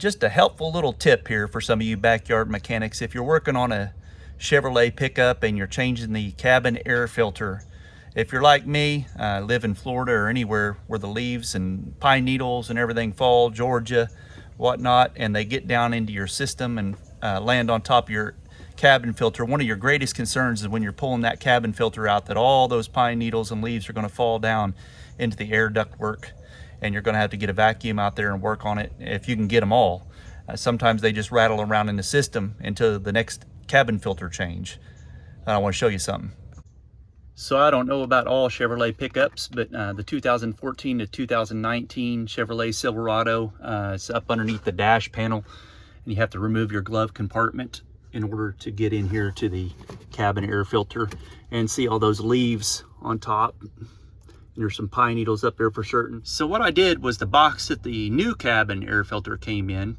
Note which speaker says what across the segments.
Speaker 1: Just a helpful little tip here for some of you backyard mechanics. If you're working on a Chevrolet pickup and you're changing the cabin air filter, if you're like me, live in Florida or anywhere where the leaves and pine needles and everything fall, Georgia, whatnot, and they get down into your system and land on top of your cabin filter, one of your greatest concerns is when you're pulling that cabin filter out that all those pine needles and leaves are going to fall down into the air ductwork, and you're going to have to get a vacuum out there and work on it if you can get them all. Sometimes they just rattle around in the system until the next cabin filter change. I want to show you something. So I don't know about all Chevrolet pickups, but the 2014 to 2019 Chevrolet Silverado is up underneath the dash panel, and you have to remove your glove compartment in order to get in here to the cabin air filter and see all those leaves on top. There's some pine needles up there for certain. So what I did was the box that the new cabin air filter came in,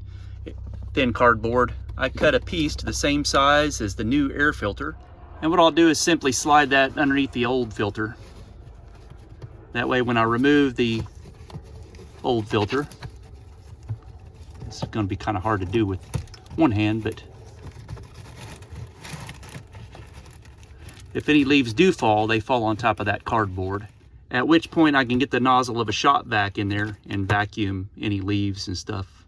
Speaker 1: thin cardboard, I cut a piece to the same size as the new air filter. And what I'll do is simply slide that underneath the old filter. That way when I remove the old filter, it's going to be kind of hard to do with one hand, but if any leaves do fall, they fall on top of that cardboard. At which point I can get the nozzle of a shop vac in there and vacuum any leaves and stuff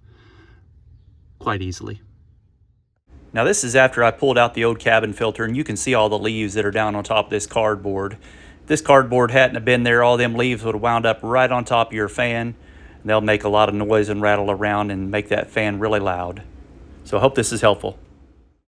Speaker 1: quite easily. Now this is after I pulled out the old cabin filter, and you can see all the leaves that are down on top of this cardboard. If this cardboard hadn't have been there, all them leaves would have wound up right on top of your fan. And they'll make a lot of noise and rattle around and make that fan really loud. So I hope this is helpful.